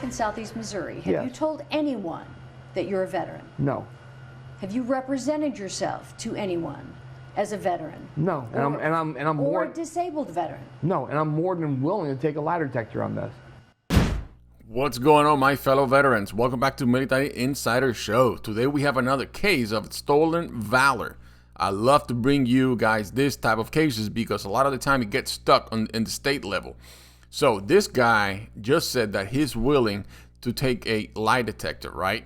In Southeast Missouri, have Yes. you told anyone that you're a veteran? No. Have you represented yourself to anyone as a veteran? No. And I'm or more a disabled veteran? No, and I'm more than willing to take a lie detector on this. What's going on, my fellow veterans? Welcome back to Military Insider Show. Today we have another case of stolen valor. I love to bring you guys this type of cases because a lot of the time it gets stuck in the state level. So this guy just said that he's willing to take a lie detector, right?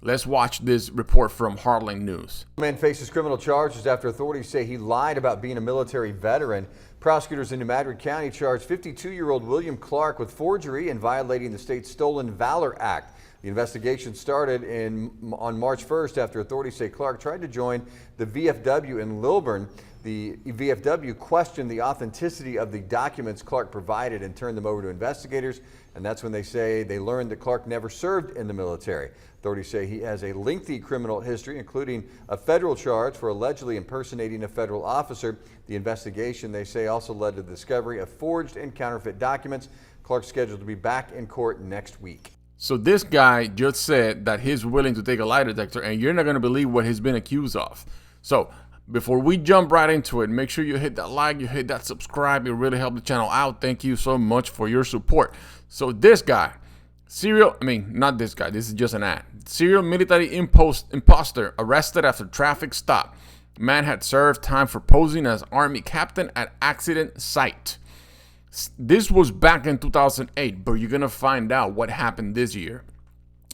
Let's watch this report from Heartland News. The man faces criminal charges after authorities say he lied about being a military veteran. Prosecutors in New Madrid County charged 52-year-old William Clark with forgery and violating the state's Stolen Valor Act. The investigation started on March 1st after authorities say Clark tried to join the VFW in Lilburn. The VFW questioned the authenticity of the documents Clark provided and turned them over to investigators. And that's when they say they learned that Clark never served in the military. Authorities say he has a lengthy criminal history, including a federal charge for allegedly impersonating a federal officer. The investigation, they say, also led to the discovery of forged and counterfeit documents. Clark's scheduled to be back in court next week. So this guy just said that he's willing to take a lie detector, and you're not going to believe what he's been accused of. So before we jump right into it, make sure you hit that like, you hit that subscribe. It really helps the channel out. Thank you so much for your support. So this guy, not this guy, this is just an ad. Serial military impostor arrested after traffic stop. Man had served time for posing as Army captain at accident site. This was back in 2008, but you're going to find out what happened this year.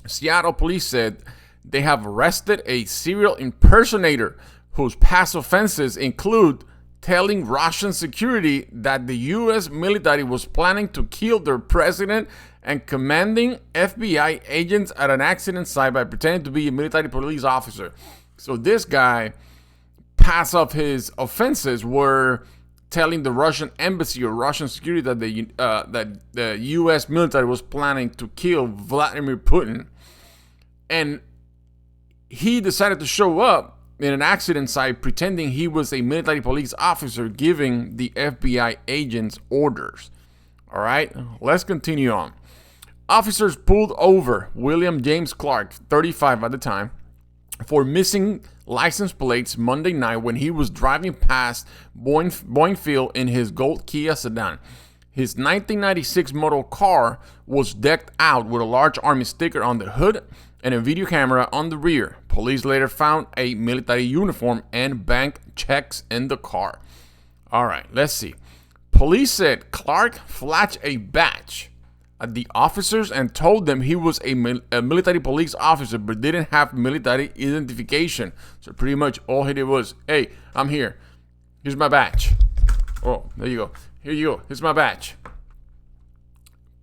Seattle police said they have arrested a serial impersonator whose past offenses include telling Russian security that the U.S. military was planning to kill their president and commanding FBI agents at an accident site by pretending to be a military police officer. So this guy, past of his offenses were telling the Russian embassy or Russian security that the U.S. military was planning to kill Vladimir Putin. And he decided to show up in an accident site pretending he was a military police officer giving the FBI agents orders. All right, let's continue on. Officers pulled over William James Clark, 35 at the time, for missing license plates Monday night when he was driving past Boeing Field in his gold Kia sedan. His 1996 model car was decked out with a large Army sticker on the hood and a video camera on the rear. Police later found a military uniform and bank checks in the car. All right, let's see. Police said Clark flashed a badge at the officers and told them he was a military police officer but didn't have military identification. So pretty much all he did was, hey, I'm here. Here's my badge. Oh, there you go. Here you go. Here's my badge.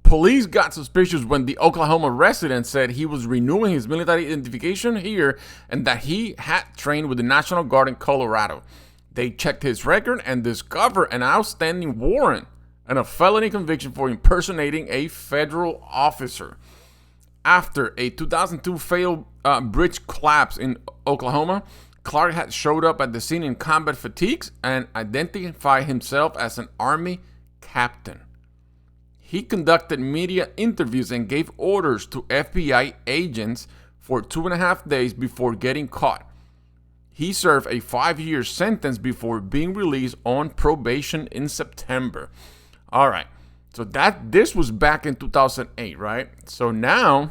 Police got suspicious when the Oklahoma resident said he was renewing his military identification here and that he had trained with the National Guard in Colorado. They checked his record and discovered an outstanding warrant and a felony conviction for impersonating a federal officer. After a 2002 failed bridge collapse in Oklahoma, Clark had showed up at the scene in combat fatigues and identified himself as an Army captain. He conducted media interviews and gave orders to FBI agents for 2.5 days before getting caught. He served a 5-year sentence before being released on probation in September. All right, so this was back in 2008, right? So now,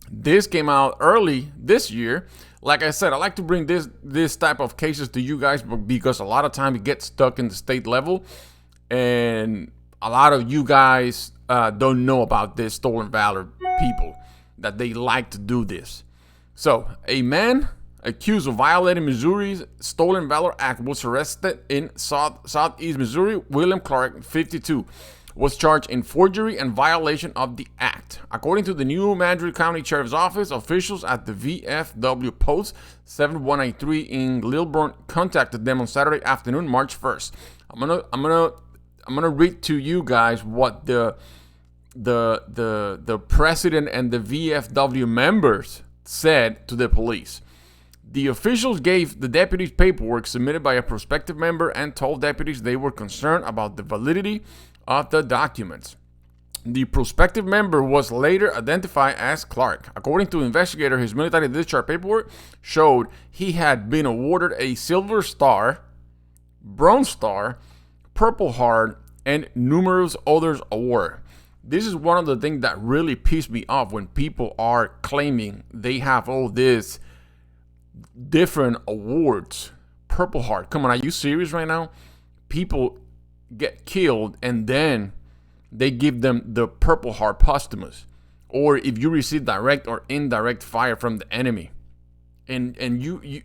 this came out early this year. Like I said, I like to bring this type of cases to you guys because a lot of time it gets stuck in the state level, and a lot of you guys don't know about this stolen valor people, that they like to do this. So a man accused of violating Missouri's Stolen Valor Act was arrested in Southeast Missouri. William Clark, 52, was charged in forgery and violation of the act. According to the New Madrid County Sheriff's Office, officials at the VFW Post 7183 in Lilburn contacted them on Saturday afternoon, March 1st. I'm gonna read to you guys what the president and the VFW members said to the police. The officials gave the deputies paperwork submitted by a prospective member and told deputies they were concerned about the validity of the documents. The prospective member was later identified as Clark. According to investigator, his military discharge paperwork showed he had been awarded a Silver Star, Bronze Star, Purple Heart, and numerous others awards. This is one of the things that really pissed me off when people are claiming they have all these different awards. Purple Heart. Come on, are you serious right now? People get killed and then they give them the Purple Heart posthumous. Or if you receive direct or indirect fire from the enemy. And you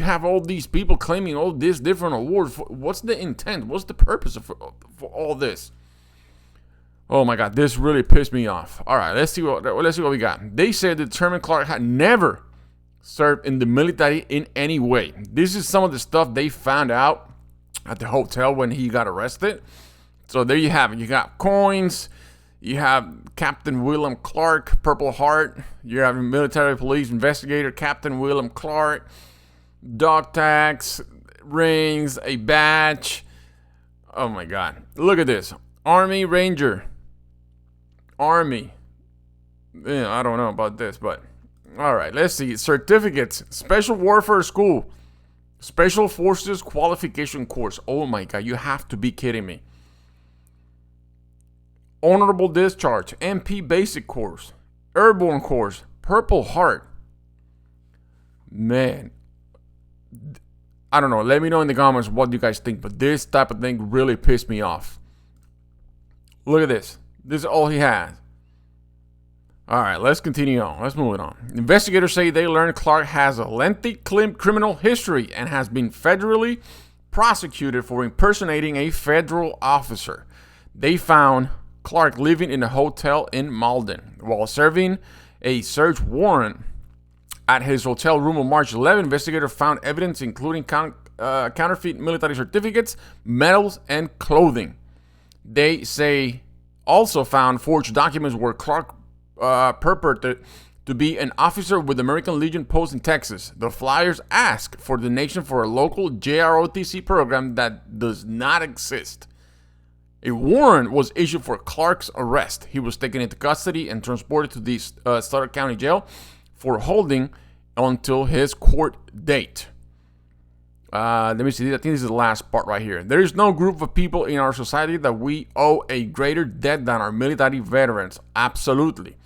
have all these people claiming all these different awards. What's the intent? What's the purpose for all this? Oh my God, this really pissed me off. All right, let's see what we got. They said determined Clark had never served in the military in any way. This is some of the stuff they found out at the hotel when he got arrested. So there you have it. You got coins. You have Captain William Clark, Purple Heart. You have a military police investigator, Captain William Clark, dog tags, rings, a badge. Oh my God. Look at this. Army Ranger. Army. Yeah, I don't know about this, but all right, let's see. Certificates. Special Warfare School. Special Forces Qualification Course. Oh my God, you have to be kidding me. Honorable Discharge, MP Basic Course, Airborne Course, Purple Heart. Man, I don't know. Let me know in the comments what you guys think, but this type of thing really pissed me off. Look at this. This is all he has. All right, let's continue on. Let's move it on. Investigators say they learned Clark has a lengthy criminal history and has been federally prosecuted for impersonating a federal officer. They found Clark living in a hotel in Malden. While serving a search warrant at his hotel room on March 11, investigators found evidence including counterfeit military certificates, medals, and clothing. They say also found forged documents where Clark purported to be an officer with the American Legion post in Texas. The flyers ask for donation for a local JROTC program that does not exist. A warrant was issued for Clark's arrest. He was taken into custody and transported to the Sutter County Jail for holding until his court date. Let me see. I think this is the last part right here. There is no group of people in our society that we owe a greater debt than our military veterans. Absolutely.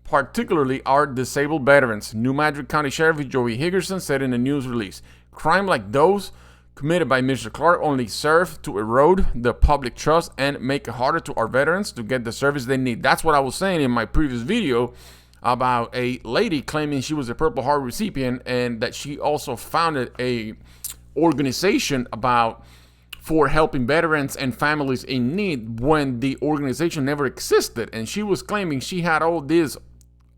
Particularly our disabled veterans. New Madrid County Sheriff Joey Higgerson said in a news release, crime like those committed by Mr. Clark only serve to erode the public trust and make it harder to our veterans to get the service they need. That's what I was saying in my previous video about a lady claiming she was a Purple Heart recipient and that she also founded a organization for helping veterans and families in need when the organization never existed. And she was claiming she had all these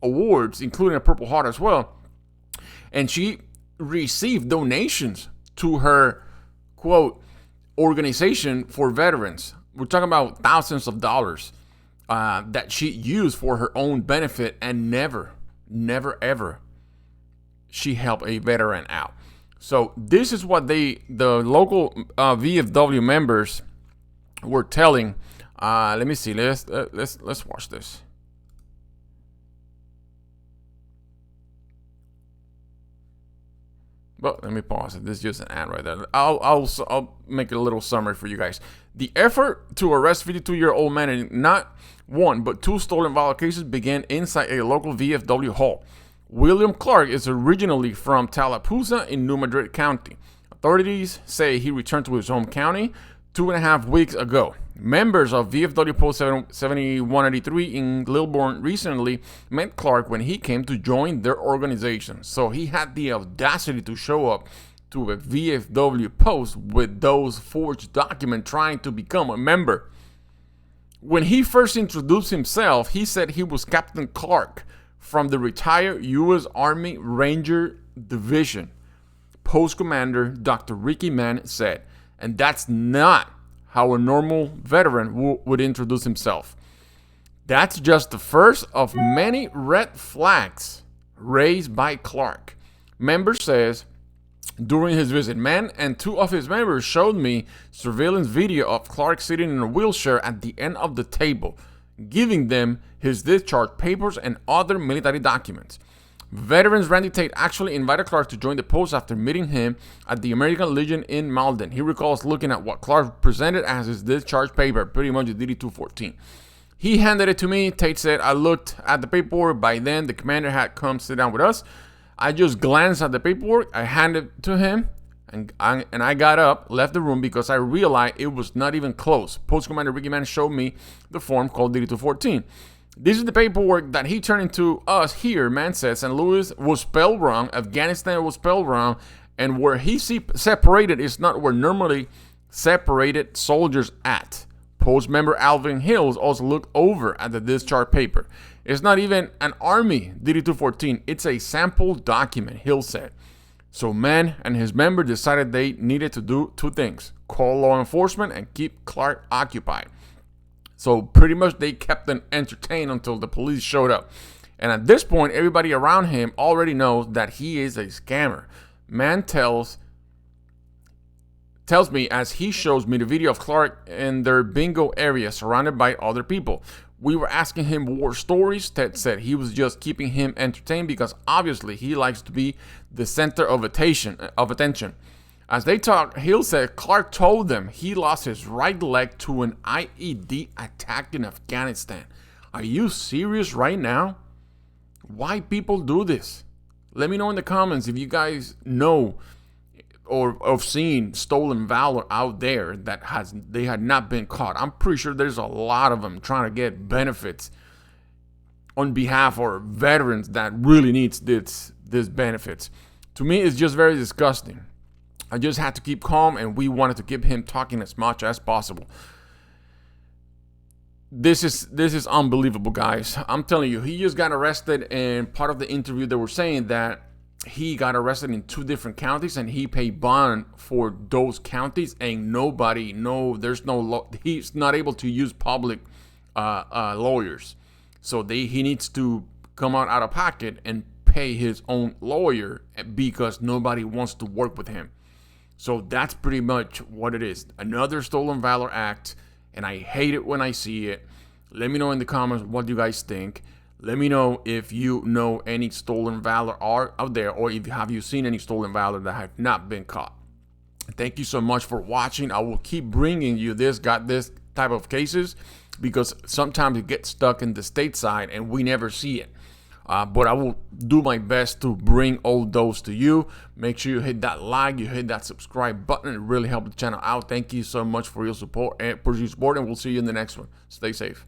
awards, including a Purple Heart as well. And she received donations to her, quote, organization for veterans. We're talking about thousands of dollars that she used for her own benefit, and never, ever she helped a veteran out. So this is what the local VFW members were telling. Let me see. Let's watch this. But let me pause it. This is just an ad right there. I'll make a little summary for you guys. The effort to arrest 52-year-old man in not one but two stolen valor cases began inside a local VFW hall. William Clark is originally from Tallapoosa in New Madrid County. Authorities say he returned to his home county 2.5 weeks ago. Members of VFW Post 7183 in Lilburn recently met Clark when he came to join their organization. So he had the audacity to show up to a VFW post with those forged documents trying to become a member. When he first introduced himself, he said he was Captain Clark from the retired U.S. Army Ranger Division. Post Commander Dr. Ricky Mann said, and that's not how a normal veteran would introduce himself. That's just the first of many red flags raised by Clark. Member says, during his visit, Mann and two of his members showed me surveillance video of Clark sitting in a wheelchair at the end of the table. giving them his discharge papers and other military documents. Veterans Randy Tate actually invited Clark to join the post after meeting him at the American Legion in Malden. He recalls looking at what Clark presented as his discharge paper, pretty much the DD-214. He handed it to me. Tate said, I looked at the paperwork. By then, the commander had come sit down with us. I just glanced at the paperwork. I handed it to him, and I got up, left the room because I realized it was not even close. Post Commander Ricky Mann showed me the form called DD-214. This is the paperwork that he turned into us here. Mann said St. Louis was spelled wrong, Afghanistan was spelled wrong, and where he separated is not where normally separated soldiers at. Post member Alvin Hills also looked over at the discharge paper. It's not even an Army DD-214, it's a sample document, Hill said. So Mann and his member decided they needed to do two things: call law enforcement and keep Clark occupied. So pretty much they kept them entertained until the police showed up. And at this point, everybody around him already knows that he is a scammer. Mann tells me as he shows me the video of Clark in their bingo area surrounded by other people. We were asking him war stories. Ted said he was just keeping him entertained because obviously he likes to be the center of attention. As they talked, Hill said Clark told them he lost his right leg to an IED attack in Afghanistan. Are you serious right now? Why people do this? Let me know in the comments if you guys know or have seen stolen valor out there that they had not been caught. I'm pretty sure there's a lot of them trying to get benefits on behalf of veterans that really needs this benefits. To me, it's just very disgusting. I just had to keep calm, and we wanted to keep him talking as much as possible. This is unbelievable, guys. I'm telling you, he just got arrested, and part of the interview they were saying that he got arrested in 2 different counties, and he paid bond for those counties, and he's not able to use public lawyers. So he needs to come out of pocket and pay his own lawyer because nobody wants to work with him. So that's pretty much what it is. Another Stolen Valor Act, and I hate it when I see it. Let me know in the comments what you guys think. Let me know if you know any stolen valor are out there, or have you seen any stolen valor that have not been caught. Thank you so much for watching. I will keep bringing you this type of cases because sometimes it gets stuck in the stateside and we never see it. But I will do my best to bring all those to you. Make sure you hit that like, you hit that subscribe button. It really helps the channel out. Thank you so much for your support, and we'll see you in the next one. Stay safe.